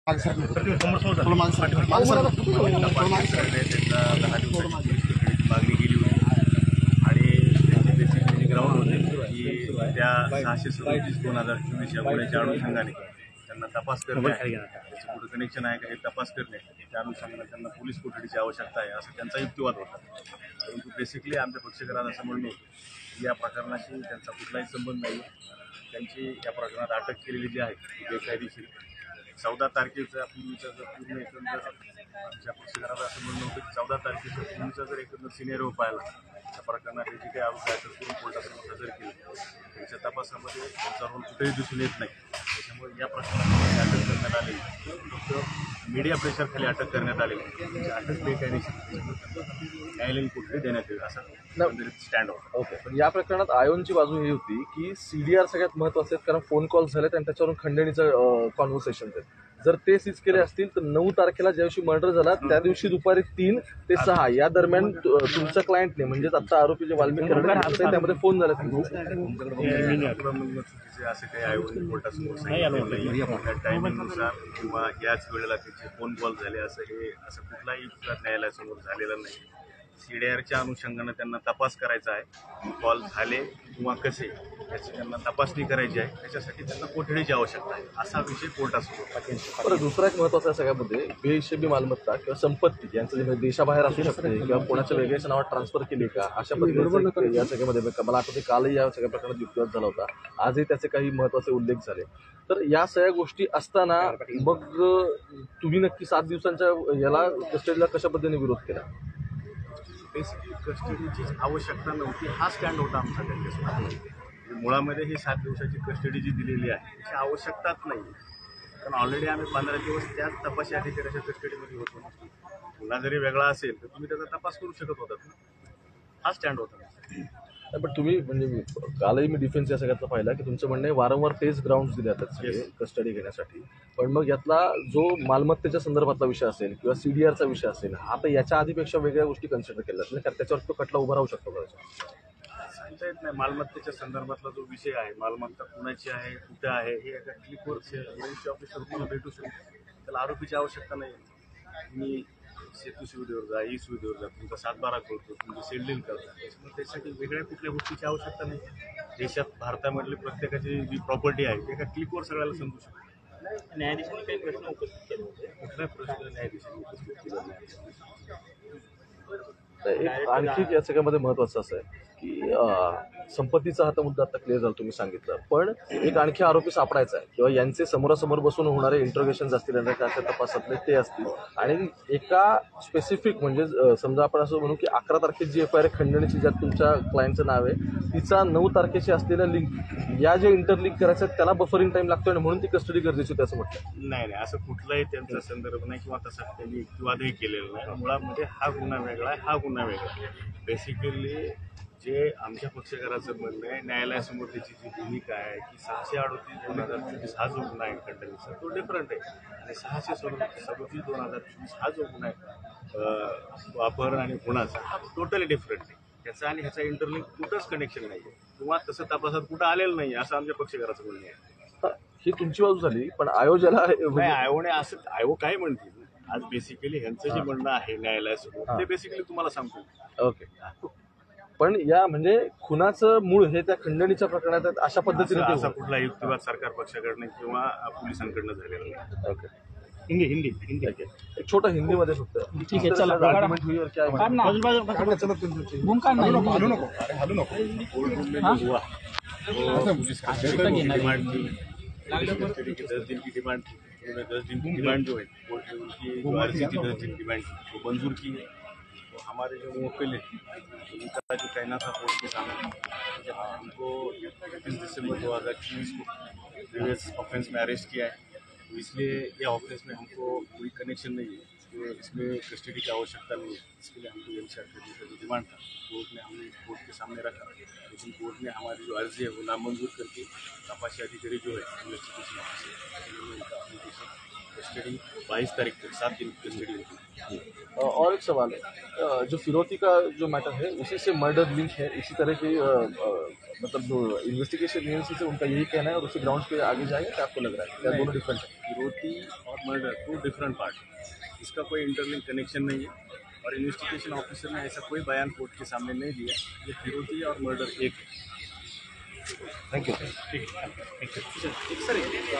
त्यांना 10 दिवसाची मागणी केली होती आणि त्यांची बेसिकली ग्राउंड होते की त्या 637/2024 या गुन्ह्याच्या अनुषंगाने त्यांना तपास करणे त्याचं कुठं कनेक्शन आहे का हे तपास करणे त्या अनुषंगाने त्यांना पोलीस कोठडीची आवश्यकता आहे असं त्यांचा युक्तिवाद होता. परंतु बेसिकली आमच्या पक्षकारात असं म्हणणं होतं की या प्रकरणाशी त्यांचा कुठलाही संबंध नाही. त्यांची या प्रकरणात अटक केलेली जी आहे ती बेकायदेशीर 14 तारखेचा पूर्वीचा जर पूर्ण एकंदर आमच्या पक्षकारात असं म्हणणं होतं की 14 तारखेचा पूर्वीचा जर एकंदर सिनेरिओ पाहिला त्या प्रकरणात जे काही आरोपी अटक करून कोर्टासमोर हजर केले त्यांच्या तपासामध्ये त्यांचा रोल कुठेही दिसून येत नाही. त्याच्यामुळे या प्रकरणामध्ये अटक करण्यात आलेली फक्त मीडिया प्रेशरखाली अटक करण्यात आलेली त्यांची अटक बेकायदेशीर न्यायालयीन कोठडी देण्यात येईल असा स्टँड होता. ओके, पण या प्रकरणात आयोनची बाजू ही होती की CDR सगळ्यात महत्त्वाचे आहेत, कारण फोन कॉल झालेत आणि त्याच्यावरून खंडणीचं कॉन्व्हर्सेशन आहेत. जर ते सीज केले असतील तर 9 तारखेला ज्या दिवशी मर्डर झाला त्या दिवशी दुपारी 3 ते 6 या दरम्यान तुमच्या क्लायंटने म्हणजेच आता आरोपी जे वाल्मिक कर्डे त्यामध्ये फोन झाला चुकीचे असे काही आयोजन कोर्टासमोर सांगितले टायमिंगनुसार किंवा याच वेळेला त्याचे फोन कॉल झाले असं कुठलाही न्यायालयासमोर झालेलं नाही. CDRच्या अनुषंगानं त्यांना तपास करायचा आहे. कॉल झाले किंवा कसे याची त्यांना तपासणी करायची आहे. त्याच्यासाठी त्यांना कोठडीची आवश्यकता आहे असा विषय कोर्टासमोर. बरं, दुसरा एक महत्त्वाचा आहे सगळ्यामध्ये बेहिशेबी मालमत्ता किंवा संपत्ती यांचं जे देशाबाहेर असू शकते किंवा कोणाच्या वेगळ्याच्या नावात ट्रान्सफर केली का अशा पद्धतीने या सगळ्यामध्ये मला आठवते कालही या सगळ्या प्रकारात युक्तिवाद झाला होता. आजही त्याचे काही महत्त्वाचे उल्लेख झाले. तर या सगळ्या गोष्टी असताना मग तुम्ही नक्की 7 दिवसांच्या याला कस्टडीला कशा पद्धतीने विरोध केला? बेसिकली कस्टडीचीच आवश्यकता नव्हती हा स्टँड होता आमचा त्यांच्यासोबत. मुळामध्ये ही 7 दिवसाची कस्टडी जी दिलेली आहे त्याची आवश्यकताच नाही. कारण ऑलरेडी आम्ही 15 दिवस त्याच तपासी अधिकाऱ्याच्या कस्टडीमध्ये होतो. गुन्हा जरी वेगळा असेल तर तुम्ही त्याचा तपास करू शकत होतात ना, हा स्टँड होता. पण तुम्ही म्हणजे कालही मी डिफेन्स या सगळ्यातला पाहिला की तुमचं म्हणणं आहे वारंवार तेच ग्राउंड्स दिले जातात सगळे कस्टडी घेण्यासाठी. पण मग यातला जो मालमत्तेच्या संदर्भातला विषय असेल किंवा CDRचा विषय असेल आता याच्या आधीपेक्षा वेगळ्या गोष्टी कन्सिडर केल्या जातात कारण त्याच्यावर तो खटला उभा राहू शकतो का? सांगता येत नाही. मालमत्तेच्या संदर्भातला जो विषय आहे मालमत्ता कुणाची आहे कुठे आहे हे एका क्लिकवर एजन्सी ऑफिसर तुम्हाला भेटू शकतो. त्याला आरोपीची आवश्यकता नाही. तुम्ही सेतू सुविधेवर जा, ई सुविधेवर जा, तुमचा 7/12 करतो, तुमचं सेल्डिंग करता. त्याच्यामुळे त्यासाठी वेगळ्या कुठल्या गोष्टीची आवश्यकता नाही. देशात भारतामधली प्रत्येकाची जी प्रॉपर्टी आहे ते एका क्लिकवर सगळ्याला समजू शकतो. न्यायाधीशांनी काही प्रश्न उपस्थित केले होते. कुठलाही प्रश्न न्यायाधीशांनी उपस्थित केला नाही. एक आणखी या सगळ्यामध्ये महत्त्वाचं असं आहे की संपत्तीचा हा तर मुद्दा आता क्लिअर झाला तुम्ही सांगितलं, पण एक आणखी आरोपी सापडायचा आहे किंवा यांचे समोरासमोर बसून होणारे इंट्रोगेशन असतील यांच्या तपासातले ते असतील आणि एका स्पेसिफिक म्हणजे समजा आपण असं म्हणू की 11 तारखेची जी FIR खंडणीची ज्यात तुमच्या क्लायंटचं नाव आहे तिचा 9 तारखेची असलेल्या लिंक या जे इंटरलिंक करायचं त्याला बफरिंग टाईम लागतो आणि म्हणून ती कस्टडी गरजेची होती असं म्हटलं. नाही असं कुठलाही त्यांचा संदर्भ नाही किंवा तसा त्यांनी युक्तिवादही केलेला नाही. मुळामध्ये हा गुन्हा वेगळा आहे, हा गुन्हा वेगळा आहे. बेसिकली जे आमच्या पक्षकाराचं म्हणणं आहे न्यायालयासमोर त्याची जी भूमिका आहे की 638/2024 हा जो गुन्हा आहे खंडणीचा तो डिफरंट आहे आणि 637/2024 हा जो गुन्हा आहे अपहरण आणि खुनाचा हा टोटली डिफरंट आहे. त्याचा आणि ह्याचा इंटरलिंक कुठंच कनेक्शन नाही आहे किंवा तसं तपासात कुठं आलेलं नाही असं आमच्या पक्षकाराचं म्हणणं आहे. ही तुमची बाजू झाली, पण आयोगाला आयोगाने असं आयोग काय म्हणतील आज बेसिकली ह्यांचं जे म्हणणं आहे न्यायालयासमोर ते बेसिकली तुम्हाला सांगतो. ओके, पण या म्हणजे खुनाचं मूळ हे त्या खंडणीच्या प्रकरणात अशा पद्धतीने असा कुठला युक्तिवाद सरकार पक्षाकडनं किंवा पोलिसांकडनं झालेला नाही. ओके, हिंदी एक छोटा हिंदीमध्ये फक्त ठीक आहे, चला डिमांड की 10 दिन की डिमांड थी, 10 दिन की डिमांड जो है कोर्ट ने उनकी जो अर्जी थी 10 दिन की डिमांड की वो मंजूर की है. तो हमारे जो मुवक्किल है उनका जो कहना था कोर्ट के सामने जब हमको 31 दिसंबर 2024 को प्रीवियस ऑफेंस में अरेस्ट किया है तो इसलिए ये ऑफेंस में हमको कोई कनेक्शन नहीं है, तो इसमें कस्टडी की आवश्यकता नहीं है. इसके लिए हमको एमसीआर का जो डिमांड था कोर्ट ने हमने कोर्ट के सामने रखा, लेकिन कोर्ट ने हमारी जो अर्जी है वो नामंजूर करके तपासी अधिकारी जो है इन्वेस्टिगेशन ऑफिसर कस्टडी 22 तारीख तक 7 दिन की कस्टडी होगी। और एक सवाल है, जो फिरौती का जो मैटर है उसी से मर्डर लिंक है, इसी तरह की मतलब जो इन्वेस्टिगेशन एजेंसी से उनका यही कहना है और उसी ग्राउंड पे आगे जाएंगे, क्या आपको लग रहा है? क्या दोनों डिफरेंट है? फिरौती और मर्डर 2 डिफरेंट पार्ट, इसका कोई इंटरलिंक कनेक्शन नहीं है और इन्वेस्टिगेशन ऑफिसर ने ऐसा कोई बयान कोर्ट के सामने नहीं दिया। ये फिरौती और मर्डर एक है। Thank you. ठीक है, थैंक यू।